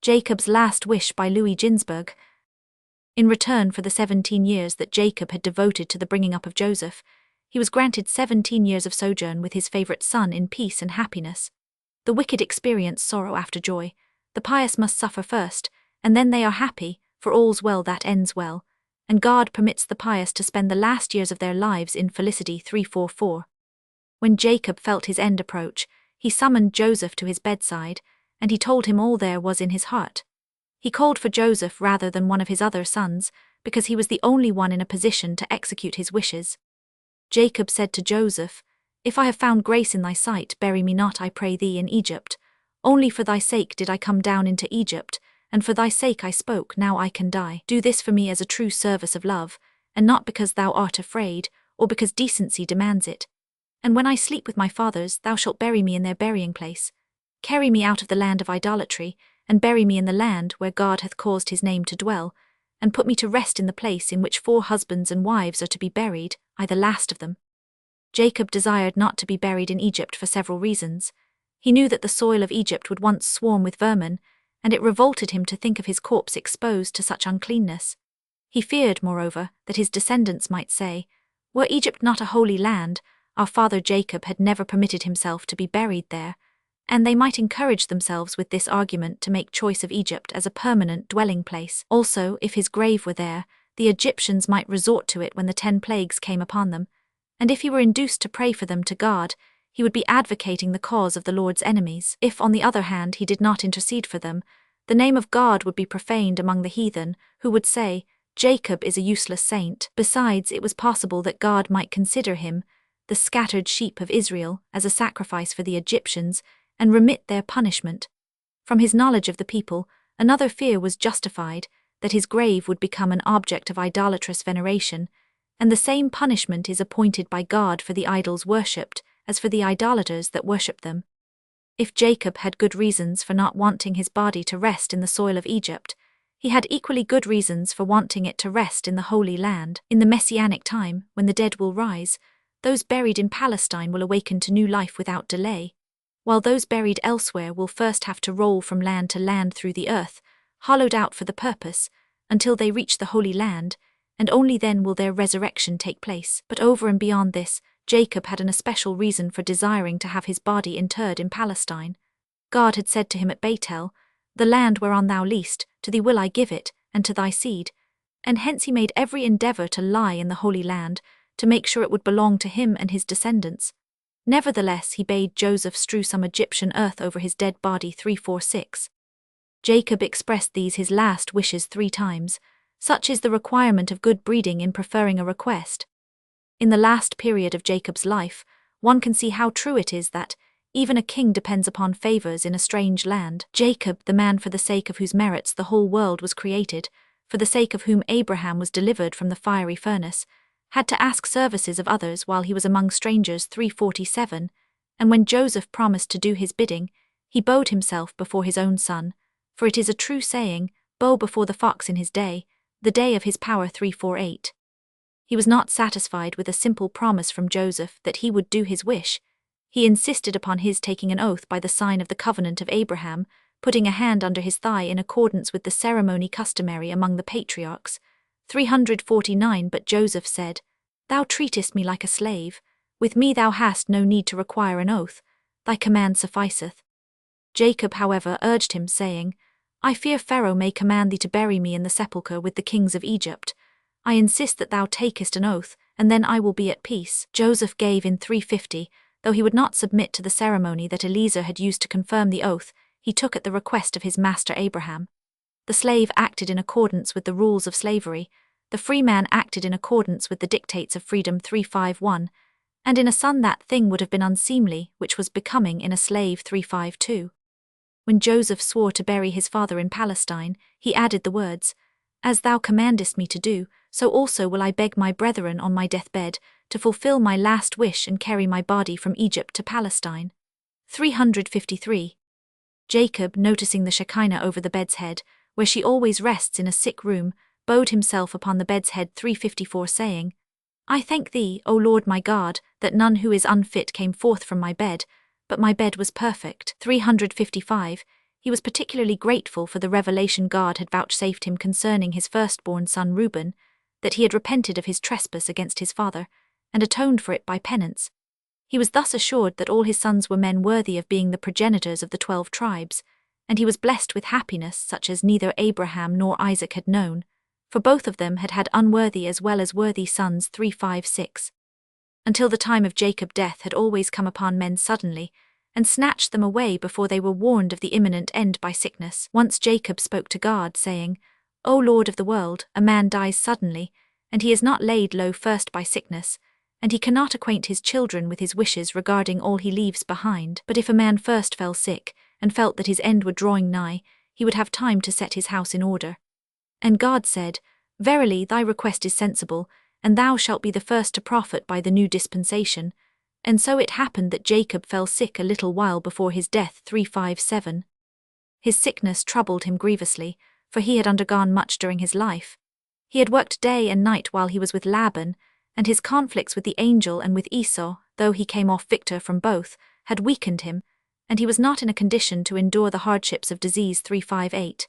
Jacob's Last Wish by Ginzberg. In return for the 17 years that Jacob had devoted to the bringing up of Joseph, he was granted 17 years of sojourn with his favorite son in peace and happiness. The wicked experience sorrow after joy. The pious must suffer first, and then they are happy, for all's well that ends well, and God permits the pious to spend the last years of their lives in felicity. 3:4. When Jacob felt his end approach, he summoned Joseph to his bedside, and he told him all there was in his heart. He called for Joseph rather than one of his other sons, because he was the only one in a position to execute his wishes. Jacob said to Joseph, "If I have found grace in thy sight, bury me not, I pray thee, in Egypt. Only for thy sake did I come down into Egypt, and for thy sake I spoke, now I can die. Do this for me as a true service of love, and not because thou art afraid, or because decency demands it. And when I sleep with my fathers, thou shalt bury me in their burying place. Carry me out of the land of idolatry, and bury me in the land where God hath caused his name to dwell, and put me to rest in the place in which 4 husbands and wives are to be buried, I the last of them." Jacob desired not to be buried in Egypt for several reasons. He knew that the soil of Egypt would once swarm with vermin, and it revolted him to think of his corpse exposed to such uncleanness. He feared, moreover, that his descendants might say, "Were Egypt not a holy land, our father Jacob had never permitted himself to be buried there," and they might encourage themselves with this argument to make choice of Egypt as a permanent dwelling place. Also, if his grave were there, the Egyptians might resort to it when the 10 plagues came upon them, and if he were induced to pray for them to God, he would be advocating the cause of the Lord's enemies. If, on the other hand, he did not intercede for them, the name of God would be profaned among the heathen, who would say, "Jacob is a useless saint." Besides, it was possible that God might consider him, the scattered sheep of Israel, as a sacrifice for the Egyptians, and remit their punishment. From his knowledge of the people, another fear was justified, that his grave would become an object of idolatrous veneration, and the same punishment is appointed by God for the idols worshipped, as for the idolaters that worship them. If Jacob had good reasons for not wanting his body to rest in the soil of Egypt, he had equally good reasons for wanting it to rest in the Holy Land. In the Messianic time, when the dead will rise, those buried in Palestine will awaken to new life without delay, while those buried elsewhere will first have to roll from land to land through the earth, hollowed out for the purpose, until they reach the Holy Land, and only then will their resurrection take place. But over and beyond this, Jacob had an especial reason for desiring to have his body interred in Palestine. God had said to him at Bethel, "The land whereon thou liest, to thee will I give it, and to thy seed," and hence he made every endeavor to lie in the Holy Land, to make sure it would belong to him and his descendants. Nevertheless, he bade Joseph strew some Egyptian earth over his dead body. 3:4-6. Jacob expressed these his last wishes 3 times. Such is the requirement of good breeding in preferring a request. In the last period of Jacob's life, one can see how true it is that even a king depends upon favors in a strange land. Jacob, the man for the sake of whose merits the whole world was created, for the sake of whom Abraham was delivered from the fiery furnace, had to ask services of others while he was among strangers. 3:47, and when Joseph promised to do his bidding, he bowed himself before his own son, for it is a true saying, "Bow before the fox in his day, the day of his power." 3:48. He was not satisfied with a simple promise from Joseph that he would do his wish. He insisted upon his taking an oath by the sign of the covenant of Abraham, putting a hand under his thigh in accordance with the ceremony customary among the patriarchs. 349. But Joseph said, "Thou treatest me like a slave. With me thou hast no need to require an oath. Thy command sufficeth." Jacob, however, urged him, saying, "I fear Pharaoh may command thee to bury me in the sepulchre with the kings of Egypt. I insist that thou takest an oath, and then I will be at peace." Joseph gave in. 350, though he would not submit to the ceremony that Eliezer had used to confirm the oath, he took at the request of his master Abraham. The slave acted in accordance with the rules of slavery, the free man acted in accordance with the dictates of freedom. 351, and in a son that thing would have been unseemly which was becoming in a slave. 352. When Joseph swore to bury his father in Palestine, he added the words, "As thou commandest me to do, so also will I beg my brethren on my deathbed to fulfill my last wish and carry my body from Egypt to Palestine." 353. Jacob, noticing the Shekinah over the bed's head, where she always rests in a sick room, bowed himself upon the bed's head. 354, saying, "I thank thee, O Lord my God, that none who is unfit came forth from my bed, but my bed was perfect." 355. He was particularly grateful for the revelation God had vouchsafed him concerning his firstborn son Reuben, that he had repented of his trespass against his father, and atoned for it by penance. He was thus assured that all his sons were men worthy of being the progenitors of the 12 tribes, and he was blessed with happiness such as neither Abraham nor Isaac had known, for both of them had had unworthy as well as worthy sons. 3:5-6. Until the time of Jacob, death had always come upon men suddenly, and snatched them away before they were warned of the imminent end by sickness. Once Jacob spoke to God, saying, "O Lord of the world, a man dies suddenly, and he is not laid low first by sickness, and he cannot acquaint his children with his wishes regarding all he leaves behind. But if a man first fell sick, and felt that his end were drawing nigh, he would have time to set his house in order." And God said, "Verily thy request is sensible, and thou shalt be the first to profit by the new dispensation." And so it happened that Jacob fell sick a little while before his death. 3:5-7. His sickness troubled him grievously, for he had undergone much during his life. He had worked day and night while he was with Laban, and his conflicts with the angel and with Esau, though he came off victor from both, had weakened him, and he was not in a condition to endure the hardships of disease. 3:5-8.